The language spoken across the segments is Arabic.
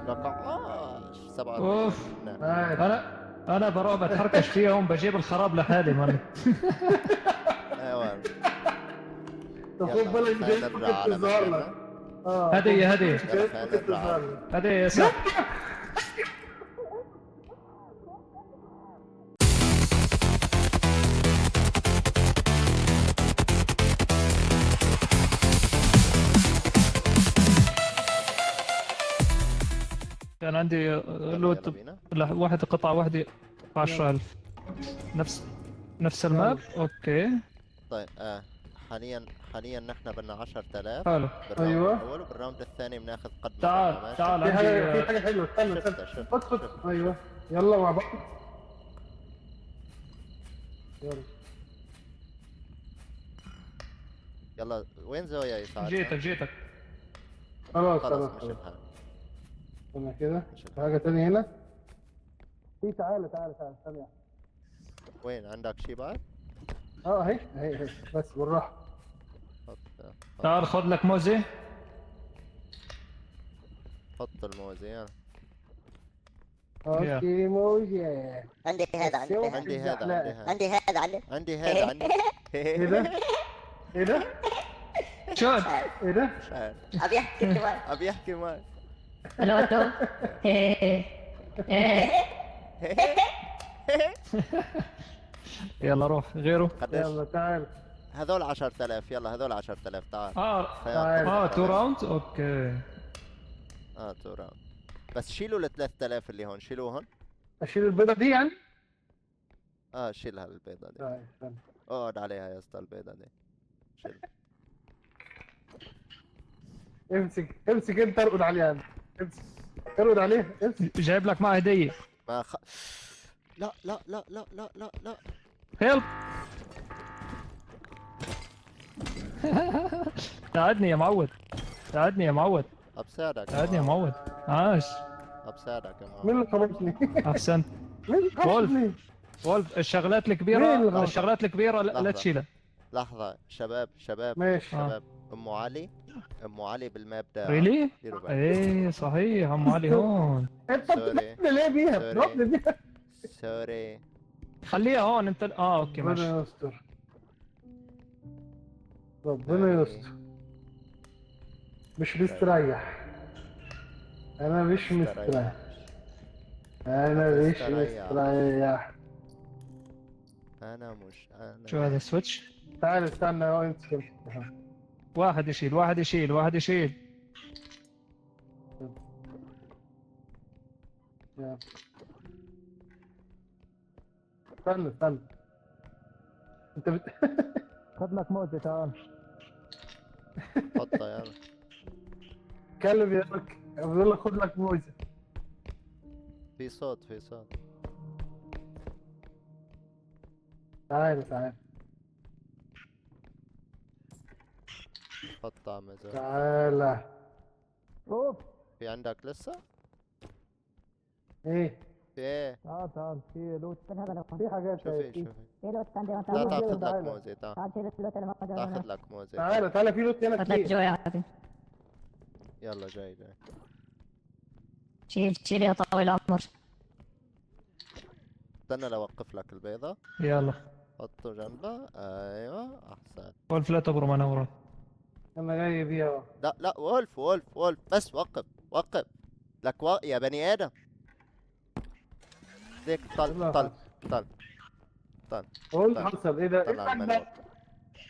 13 اوف 27 نعم. انا بروح بتحركش فيهم بجيب الخراب لحالي مان. ايوه طب خد يلا بالك خلينا جاي نرجع ممكن على تظهر مكاننا. لك. هدية خد بالك هدية. جاي يلا خلينا ممكن نرجع تظهر لك. هدية يا سام. كان عندي يلا لوت بينا. واحد قطعة واحدة 10,000. نفس الماب. اوكي طيب حاليا نحن بدنا 10,000 حلو. بالراوند أيوة. الأول، وبالراوند الثاني بناخذ قد ما بدنا. تعال ماشي. تعال في حاجة عندي. حلوة، استنى شفتها استنى. شفتها خد شفتها. ايوه يلا مع بعض. يلا يلا وين زوايا يساعدنا؟ جيتك. خلاص خلص خلاص مش خلاص. الحال. استنى كده. مش في الحال. حاجة تانية هنا. تعالى ثانية. وين عندك شي بعد؟ اهي بس بالراحة. حط تعال خذ لك موزة. حط الموزة يلا. اوكي موجة. عندي هذا بس يوم عندي تبدأ هذا حلقة. عندي هذا عندي هذا عندي ايه ده؟ ايه ده؟ شلون؟ ايه ده؟ مش عارف. ابي احكي كمان. ابي احكي معك. الو يلا روح غيره. قديش؟ يلا تعال. هذول 10,000. يلا هذول 10,000. تعال. تعال. 2 راوند. اوكي. 2 راوند. بس شيلوا ال 3,000 اللي هون، شيلوهم. اشيل البيضة دي يعني؟ شيلها البيضة دي. طيب استنى. اقعد عليها يا اسطى البيضة دي. شيلها. امسك انت ارقد عليها انت. امسك ارقد عليها امسك. جايب لك معه هدية. ما لا لا لا لا لا لا لا. هيلب. ساعدني يا معود. ساعدني يا معود. ابساعدك عاش. ابساعدك يا مين معود. اللي خبطني؟ احسنت. مين اللي خبطني؟ وولف الشغلات مين اللي الكبيرة غلط؟ الشغلات الكبيرة لا لحظة. تشيلها. لحظة شباب ماشي. شباب. ام علي بالماب ده. ريلي؟ ديروا بالكم. ايه صحيح عم علي هون. انت سوري. بتضربني ليه بيها؟ سوري. بتضربني بيها. سوري. خليها هون انت. اوكي ماشي. ربنا يستر. ربنا سوري. يستر. مش مستريح. انا مش مستريح. انا مش مستريح. انا مش انا. شو هذا السويتش؟ تعال استنى اهو امسك. واحد يشيل. يلا. استنى. انت خذ لك موزة تعال. حطها يلا. كلم يا لك بقول لك خد لك موزة. في صوت. تعال. حطها مزاج. تعال. اوف. في عندك لسه؟ ايه في ايه؟ تعال في لوت. في حاجات شوفي في. في لوت عندي تعال تعال خذ لك تعال. موزة. تعال تعال شيل اللوت اللي موجود خذ هنا. لك موزة. تعال في لوت هنا خد لك كتير. جوي عادي. يلا جاي. شيل يا طويل العمر. استنى لوقف لك البيضة. يلا حطه جنبها. ايوه احسن. وولف لا تبرم انا وراك. انا جاي بيها. لا وولف بس وقف لك يا بني ادم. ليك طل. قول حصل ايه ده؟ طلع ايه المنور. ده؟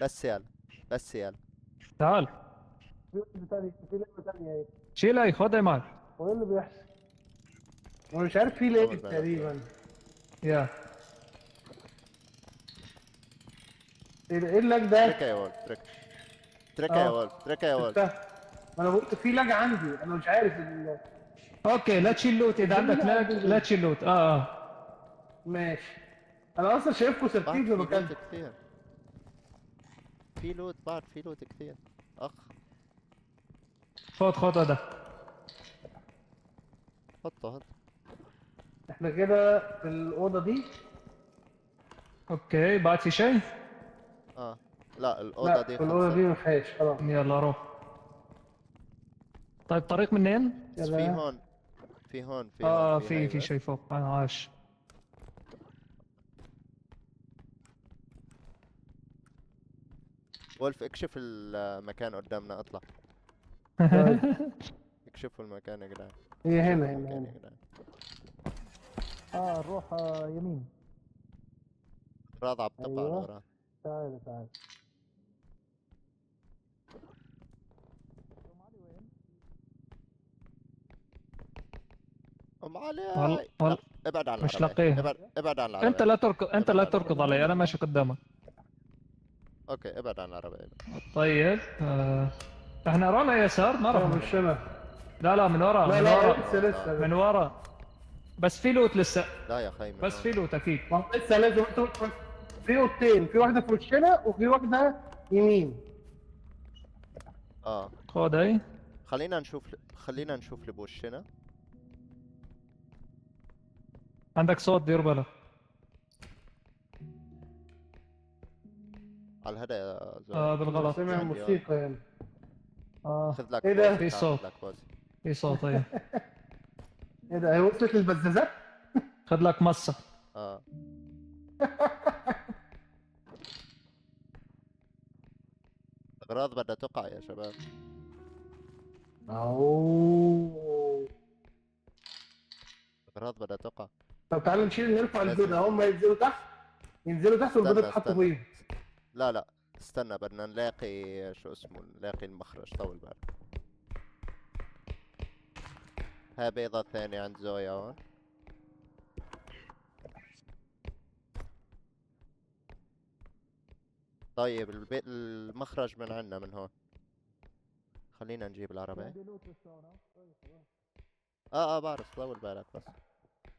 بس يلا. تعال في لعبة تانية ايه؟ شيلها خذها معك. هو ايه اللي بيحصل؟ انا مش عارف في لعبة تقريبا. يا ايه ده؟ ايه اللاج ده؟ تركها يا وولف. تركها يا وولف. شفتها. ما انا قلت في لاج عندي انا مش عارف اوكي لا تشيل لوت اذا عندك لاج لا تشيل لوت. ماشي. انا اصلا شايفكم ثابتين في بعد في مكان. لوت كثير. في لوت كثير. اخ خذ هذا. حطه. احنا كده في الاوضه دي. اوكي بعد في شيء؟ لا الاوضه لا دي في الاوضه دي ما فيهاش خلاص. يلا روح. طيب طريق منين؟ بس في هون في هون في اه هون في هاي في بس. شيء فوق، انا عاش. وولف اكشف المكان قدامنا، اطلع. طيب. اكشفوا المكان يا جدعان. هي اكشفوا هنا المكان هنا يا جدعان. نروح يمين. راض عم تقع ايوه. لورا. تعال تعال. ام وال علي وال لا، ابعد عن مش العربية، لاقيه. ابعد عن انت العربية. لا تركض، انت ابعد لا عن تركض العربية. علي، انا ماشي قدامك. اوكي ابعد عن العربية. طيب احنا رانا يسار، ما لا راح مش انا. لا من ورا، لا من لا ورا، لسه لسه من لسه. ورا. بس في لوت لسه، لا يا خي من بس هون. في لوت اكيد. ما هو لسه لازم في اوضتين، في واحده في وشنا وفي واحده يمين. اه خذ هي. خلينا نشوف اللي بوشنا. عندك صوت، دير بالك. على الهدى يا زول. بالغلط. سامع عندي موسيقى يعني. خذ لك إيه ده؟ بوزي، في تعال صوت. خذ لك بوزي. في صوت ايه. ايه ده؟ هي وصلت للبزازات؟ خذ لك مصة. اه اغراض بدها تقع يا شباب. اوه. اغراض بدها تقع. طب تعالى نشيل نرفع لازم. البيضة، هم ينزلوا تحت. ينزلوا تحت والبيضة استنى تتحط استنى. فوقيه. لا استنى، بدنا نلاقي شو اسمه، نلاقي المخرج. طول بالك. هاي بيضة ثانية عند زويا هون. طيب المخرج من عنا من هون. خلينا نجيب العربية. بعرف، طول بالك بس.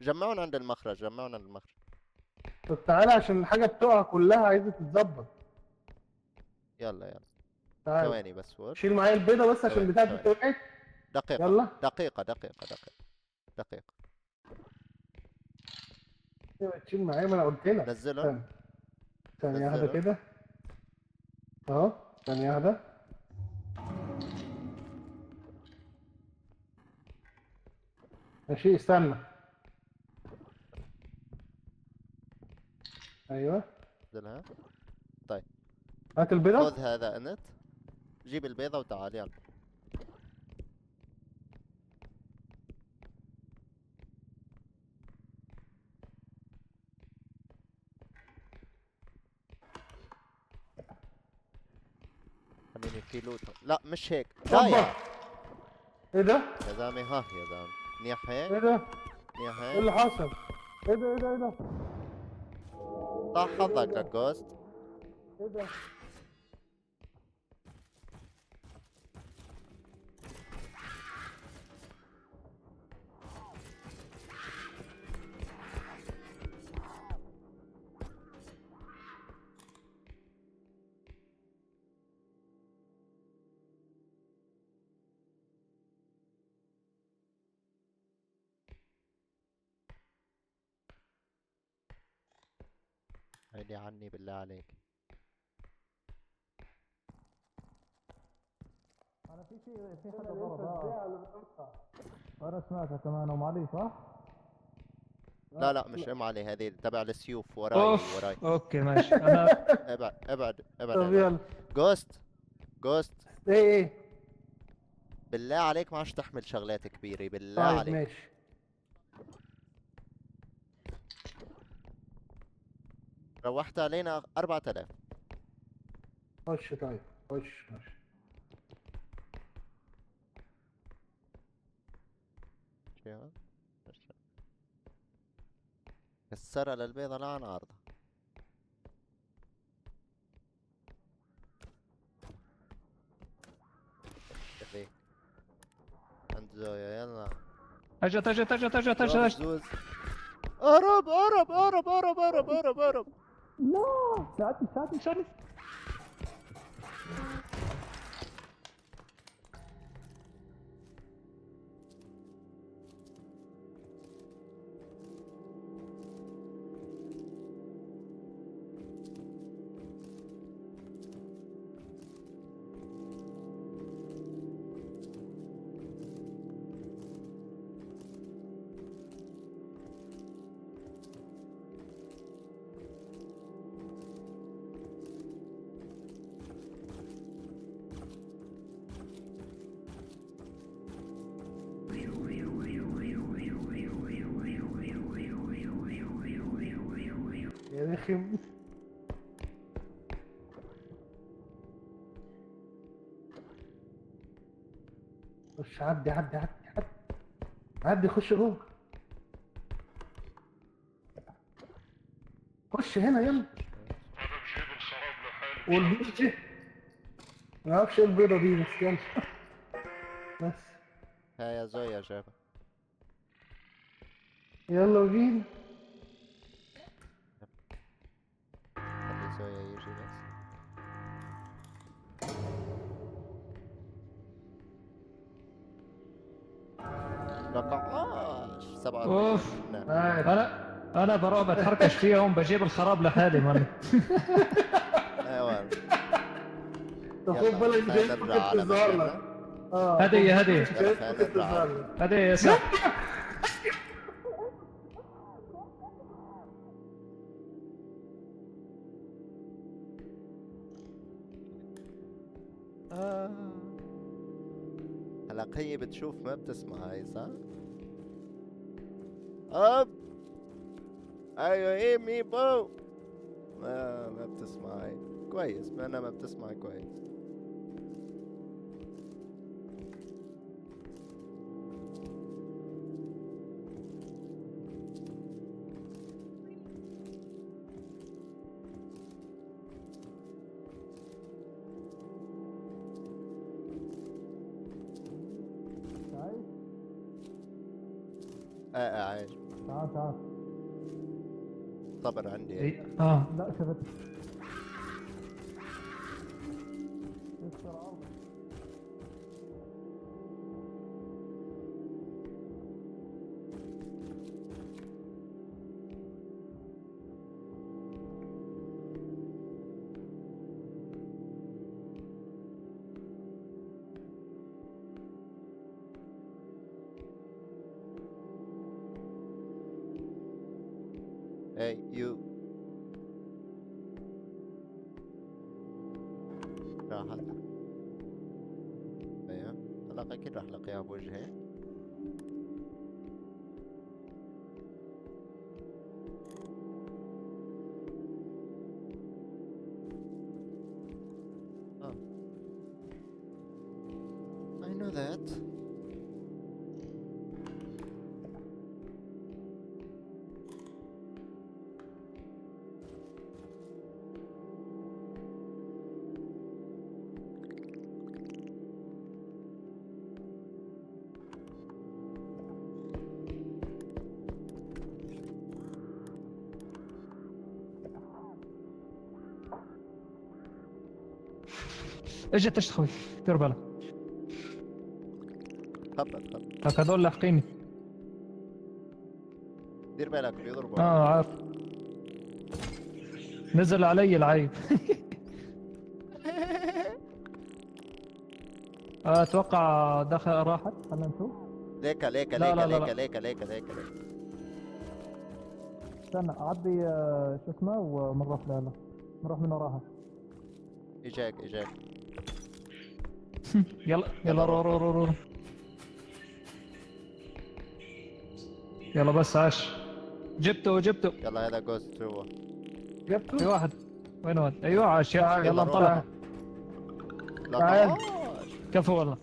جمعونا عند المخرج، جمعونا عند المخرج. طب تعالى عشان الحاجة بتقع كلها عايزة تتظبط. يلا تعالى. ثواني بس وورد. شيل معايا البيضة بس عشان ثواني، بتاعتي ثواني. وقعت. دقيقة يلا. دقيقة. ايوه تشيل معايا، ما انا قلت لك. نزلهم. ثانية واحدة نزلهم. كده. اهو ثانية واحدة. ماشي استنى. ايوه. نزلها. طيب هات البيضة. خذ هذا انت. جيب البيضة وتعال يلا. خليني في لوت. لا مش هيك، لا اوبا. ايه ده؟ يا زلمة، ها يا زلمة. منيح هيك. ايه ده؟ منيح ايه هيك. اللي حصل؟ ايه ده؟ ايه ده؟ ايه ده؟ طاح حظك للجوست. ايه ده؟ بعيدي عني بالله عليك. انا في حدا ضرب. انا سمعتها كمان ام علي صح؟ لا مش ام علي، هذه تبع السيوف وراي اوف وراي. اوكي ماشي. انا ابعد طب يلا. جوست. ايه. بالله عليك ما عادش تحمل شغلات كبيرة، بالله طيب عليك. ماشي. روحت علينا 4000. خش طيب. خش. كسرها للبيضة لا عن عارضة. شفيك عند زويا يلا. اجت. زوز. اهرب. لا ساعدني. رخم. خش عدي عدي عدي عدي عدي، خش جوه. خش هنا يلا. والبيض جه. ما اعرفش ايه البيضة دي بس يلا. بس ها يا زويا جابها. يلا بينا. خلي زويا يجي بس. رقعاش 47. اوف نعم. انا بروح بتحركش فيهم بجيب الخراب لحالي ماني. ايوه. طب يلا، خد بالك خلينا جاي نرجع على تظهر مكاننا. لك. هدية جاي هدية خلينا نرجع. تظهر لك. هدية يا سعد. هلا هي بتشوف ما بتسمع هاي صح؟ اب ايوه ايه ميبو. ما بتسمع هاي كويس، ما انا ما بتسمع كويس. عايش. تعال صبر عندي هيك. لا شفت. Hey you. راحت. ايوه هلا اكيد راح الاقيها بوجهي. I know that. اجت اخوي دير بالك. تفضل. لك هذول لاحقيني. دير بالك بيضربوا. عارف. نزل علي العيب. اتوقع دخل راحت. خلينا نشوف. ليكا لا، لا، لا. ليكا. استنى اعدي شو اسمه ومنروح لا نروح من وراها. اجاك يلا رو. يلا بس عاش. جبته يلا هذا جوست جوا. جبته. في واحد. وين هو؟ ايوه عاش. يلا تعال. انطلق. لا تعال. تعال. كفو والله.